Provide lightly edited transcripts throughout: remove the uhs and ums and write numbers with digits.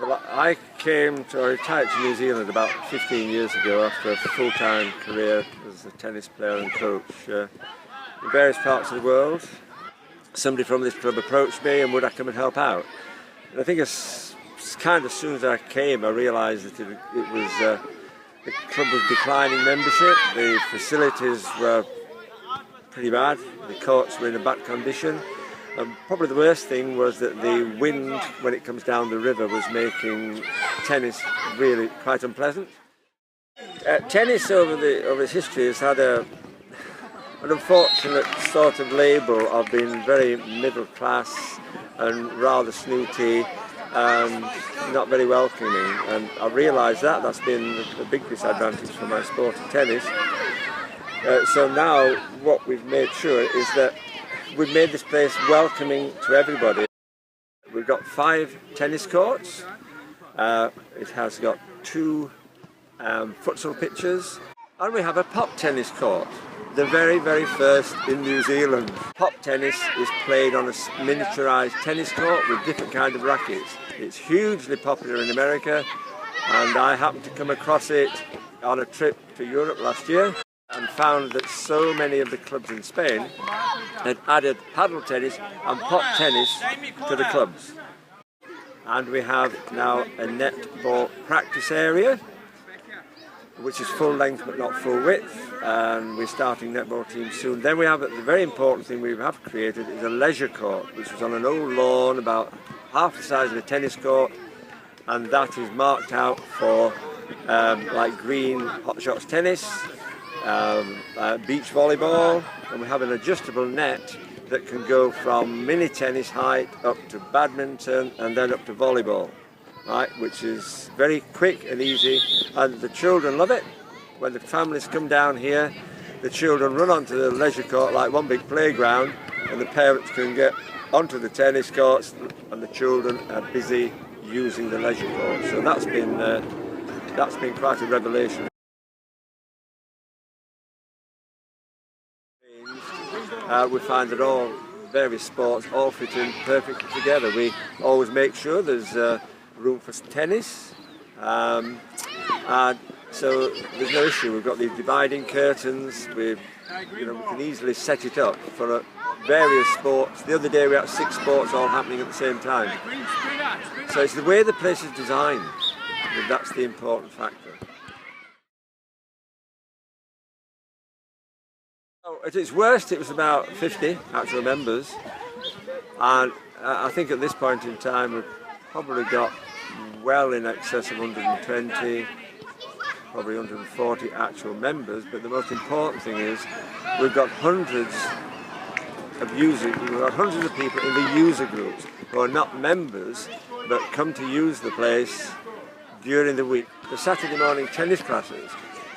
Well, I retired to New Zealand about 15 years ago after a full-time career as a tennis player and coach in various parts of the world. Somebody from this club approached me and would I come and help out. And I think as soon as I came, I realised that the club was declining membership, the facilities were pretty bad, the courts were in a bad condition. Probably the worst thing was that the wind, when it comes down the river, was making tennis really quite unpleasant. Tennis over its history has had an unfortunate sort of label of being very middle class and rather snooty and not very welcoming. And I realise that's been a big disadvantage for my sport of tennis. So now what we've made sure is that we've made this place welcoming to everybody. We've got 5 tennis courts. It has got 2 futsal pitches, and we have a pop tennis court, the very, very first in New Zealand. Pop tennis is played on a miniaturised tennis court with different kinds of rackets. It's hugely popular in America, and I happened to come across it on a trip to Europe last year and found that so many of the clubs in Spain had added paddle tennis and pop tennis to the clubs. And we have now a netball practice area, which is full length but not full width, and we're starting netball teams soon. Then we have the very important thing we have created is a leisure court, which is on an old lawn about half the size of a tennis court, and that is marked out for like green hot shots tennis, beach volleyball, and we have an adjustable net that can go from mini tennis height up to badminton and then up to volleyball, right, which is very quick and easy, and the children love it. When the families come down here, the children run onto the leisure court like one big playground, and the parents can get onto the tennis courts and the children are busy using the leisure court. So that's been quite a revelation. We find that all various sports all fit in perfectly together. We always make sure there's room for tennis, and so there's no issue. We've got these dividing curtains. We can easily set it up for various sports. The other day we had 6 sports all happening at the same time. So it's the way the place is designed that's the important factor. At its worst, it was about 50 actual members, and I think at this point in time we've probably got well in excess of 120, probably 140 actual members. But the most important thing is we've got hundreds of people in the user groups who are not members but come to use the place during the week. The Saturday morning tennis classes,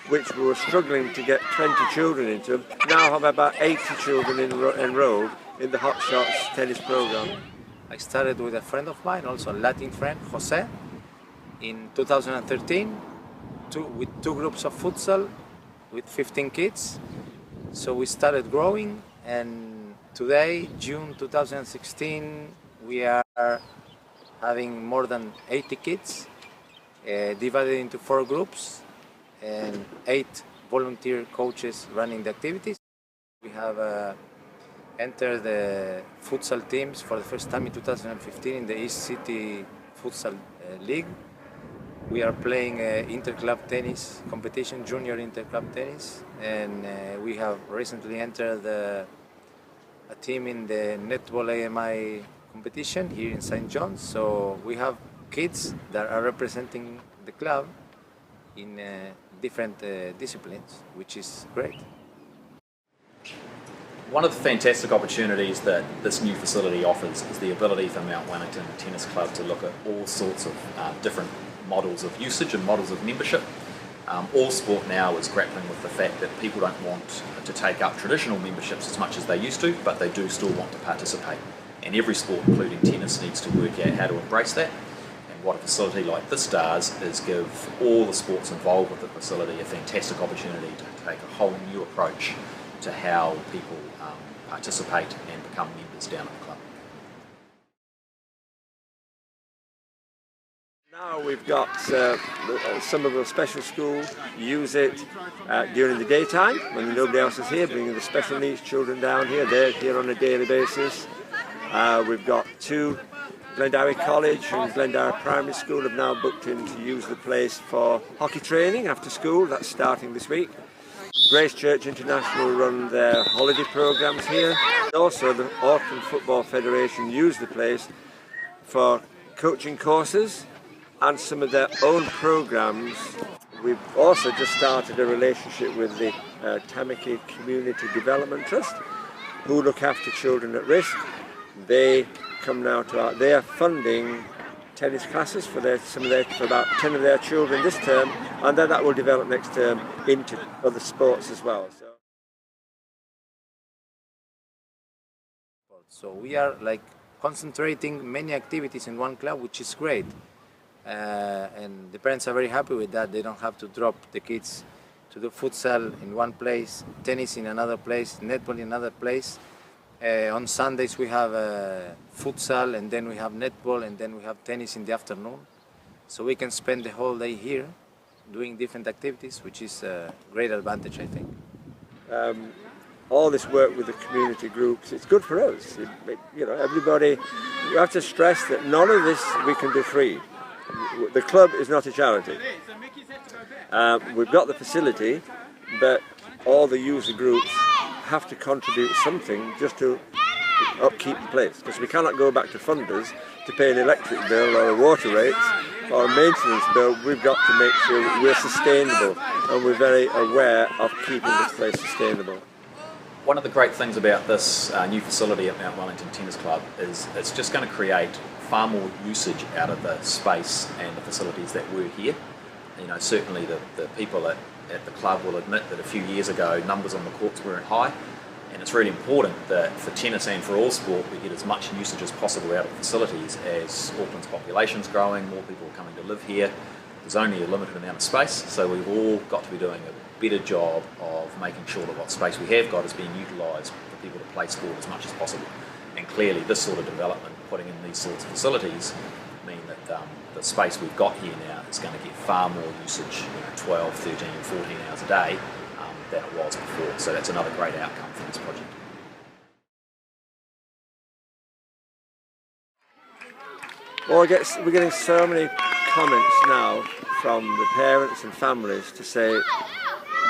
which we were struggling to get 20 children into, now have about 80 children enrolled in the Hot Shots tennis program. I started with a friend of mine, also a Latin friend, Jose, in 2013, with 2 groups of futsal with 15 kids. So we started growing, and today, June 2016, we are having more than 80 kids, divided into 4 groups, and 8 volunteer coaches running the activities. We have entered the futsal teams for the first time in 2015 in the East City Futsal League. We are playing inter-club tennis competition, junior inter-club tennis, and we have recently entered a team in the netball AMI competition here in St. John's. So we have kids that are representing the club in different disciplines, which is great. One of the fantastic opportunities that this new facility offers is the ability for Mt Wellington Tennis Club to look at all sorts of different models of usage and models of membership. All sport now is grappling with the fact that people don't want to take up traditional memberships as much as they used to, but they do still want to participate. And every sport, including tennis, needs to work out how to embrace that. And what a facility like this does is give all the sports involved with the facility a fantastic opportunity to take a whole new approach to how people participate and become members down at the club. Now we've got some of the special schools use it during the daytime when nobody else is here, bringing the special needs children down here. They're here on a daily basis. We've got two, Glendowie College and Glendowie Primary School have now booked in to use the place for hockey training after school. That's starting this week. Grace Church International run their holiday programs here. Also the Auckland Football Federation use the place for coaching courses and some of their own programs. We've also just started a relationship with the Tamaki Community Development Trust, who look after children at risk. They come now to they are funding tennis classes for about 10 of their children this term, and then that will develop next term into other sports as well. So we are like concentrating many activities in one club, which is great. And the parents are very happy with that. They don't have to drop the kids to do futsal in one place, tennis in another place, netball in another place. On Sundays we have futsal, and then we have netball, and then we have tennis in the afternoon. So we can spend the whole day here doing different activities, which is a great advantage, I think. All this work with the community groups, it's good for us. Everybody, you have to stress that none of this we can do free. The club is not a charity. We've got the facility, but all the user groups have to contribute something just to upkeep the place, because we cannot go back to funders to pay an electric bill or a water rates or a maintenance bill. We've got to make sure that we're sustainable, and we're very aware of keeping this place sustainable. One of the great things about this new facility at Mt Wellington Tennis Club is it's just going to create far more usage out of the space and the facilities that were here. Certainly the people at the club will admit that a few years ago numbers on the courts weren't high, and it's really important that for tennis and for all sport we get as much usage as possible out of the facilities. As Auckland's population's growing, more people are coming to live here, there's only a limited amount of space, so we've all got to be doing a better job of making sure that what space we have got is being utilised for people to play sport as much as possible. And clearly this sort of development, putting in these sorts of facilities, mean that the space we've got here now is going to get far more usage, 12, 13, 14 hours a day than it was before. So that's another great outcome from this project. Well, we're getting so many comments now from the parents and families to say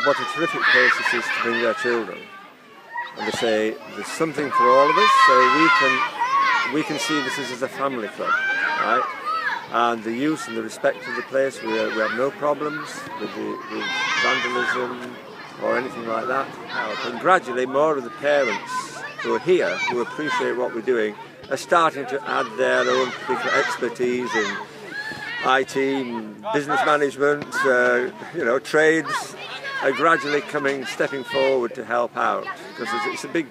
what a terrific place this is to bring their children. And they say there's something for all of us, so we can see this as a family club, right? And the use and the respect of the place, we have no problems with vandalism or anything like that. And gradually more of the parents who are here, who appreciate what we're doing, are starting to add their own particular expertise in IT, business management, trades, are gradually stepping forward to help out, because it's a big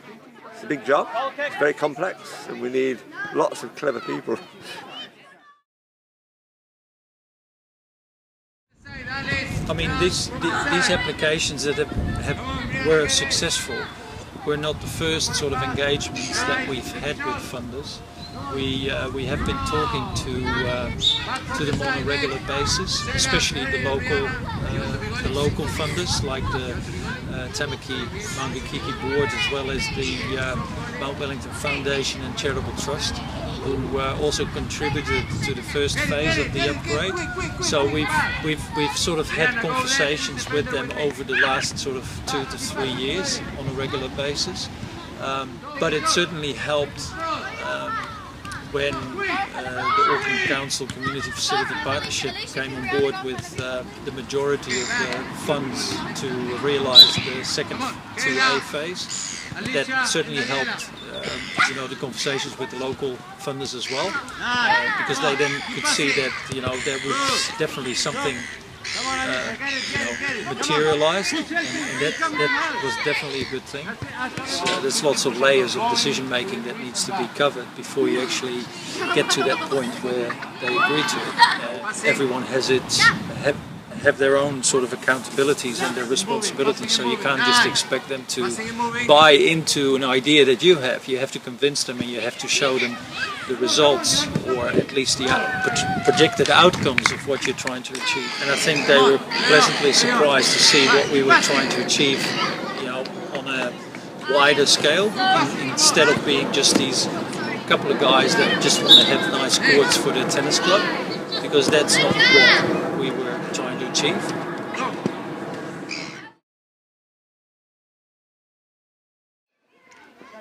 job, it's very complex, and we need lots of clever people. I mean, these applications that were successful were not the first sort of engagements that we've had with funders. We have been talking to them on a regular basis, especially the local funders like the Tamaki Mangakiki Board, as well as the Mt Wellington Foundation and Charitable Trust, who also contributed to the first phase of the upgrade. So we've sort of had conversations with them over the last sort of 2 to 3 years on a regular basis. But it certainly helped when the Auckland Council Community Facility Partnership came on board with the majority of the funds to realise the second 2A phase. That certainly helped the conversations with the local funders as well, because they then could see that there was definitely something materialized, and that was definitely a good thing. So there's lots of layers of decision making that needs to be covered before you actually get to that point where they agree to it. Everyone has have their own sort of accountabilities and their responsibilities, so you can't just expect them to buy into an idea that you have. You have to convince them and you have to show them the results, or at least the projected outcomes of what you're trying to achieve. And I think they were pleasantly surprised to see what we were trying to achieve, you know, on a wider scale, instead of being just these couple of guys that just want to have nice courts for their tennis club, because that's not what we were trying to achieve.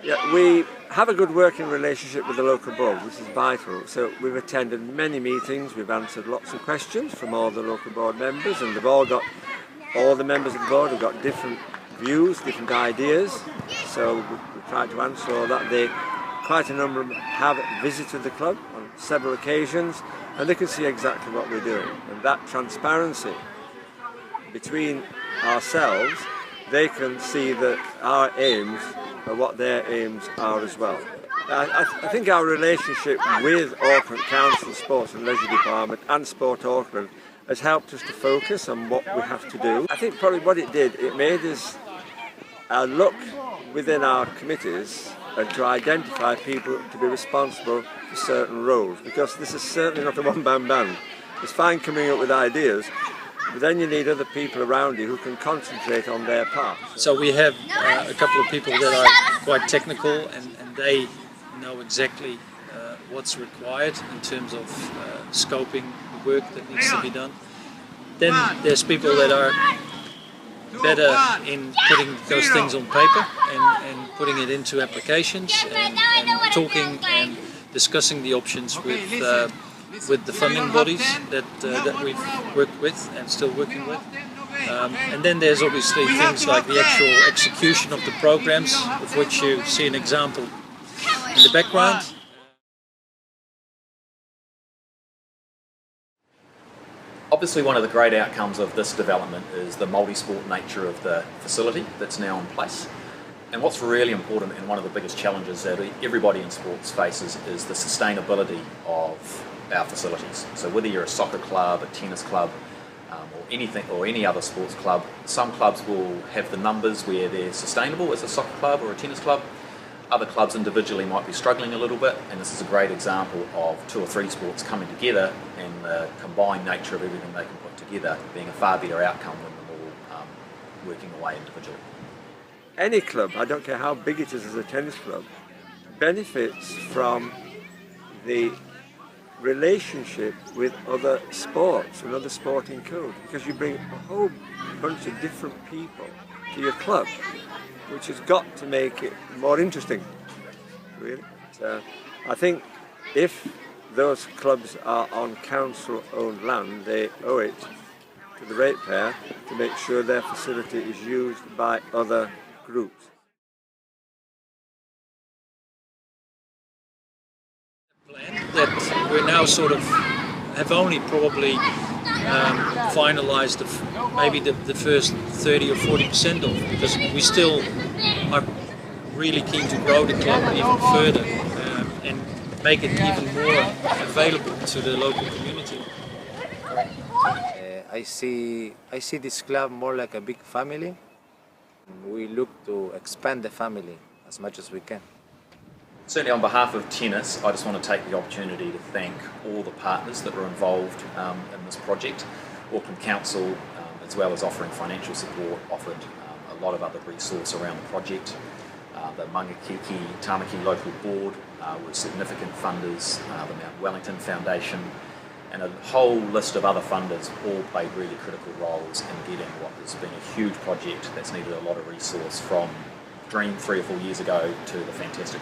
Yeah, we have a good working relationship with the local board, which is vital. So we've attended many meetings, we've answered lots of questions from all the local board members, and all the members of the board have got different views, different ideas. So we've tried to answer all that. Quite a number of them have visited the club on several occasions, and they can see exactly what we're doing. And that transparency between ourselves, they can see that our aims are what their aims are as well. I think our relationship with Auckland Council Sports and Leisure Department and Sport Auckland has helped us to focus on what we have to do. I think probably what it did, it made us look within our committees and to identify people to be responsible for certain roles, because this is certainly not a one-man band. It's fine coming up with ideas, but then you need other people around you who can concentrate on their part. So we have a couple of people that are quite technical, and they know exactly what's required in terms of scoping the work that needs to be done. Then there's people that are better in putting those things on paper and putting it into applications, and talking and discussing the options with the funding bodies that we've worked with and still working with. And then there's obviously things like the actual execution of the programs, of which you see an example in the background. Obviously, one of the great outcomes of this development is the multi-sport nature of the facility that's now in place. And what's really important, and one of the biggest challenges that everybody in sports faces, is the sustainability of our facilities. So whether you're a soccer club, a tennis club, or anything, or any other sports club, some clubs will have the numbers where they're sustainable as a soccer club or a tennis club. Other clubs individually might be struggling a little bit, and this is a great example of 2 or 3 sports coming together and the combined nature of everything they can put together being a far better outcome than them all working away individually. Any club, I don't care how big it is as a tennis club, benefits from the relationship with other sports and other sporting codes, because you bring a whole bunch of different people to your club, which has got to make it more interesting, really. So I think if those clubs are on council-owned land, they owe it to the ratepayer to make sure their facility is used by other groups. That we're now sort of have only probably finalised maybe the first 30 or 40% of, because we still are really keen to grow the club even further and make it even more available to the local community. I see this club more like a big family. We look to expand the family as much as we can. Certainly on behalf of tennis, I just want to take the opportunity to thank all the partners that were involved in this project. Auckland Council, as well as offering financial support, offered a lot of other resource around the project. The Mangakiki Tamaki local board were significant funders, the Mt Wellington Foundation, and a whole list of other funders all played really critical roles in getting what has been a huge project that's needed a lot of resource from dream 3 or 4 years ago to the fantastic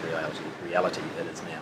reality it is now.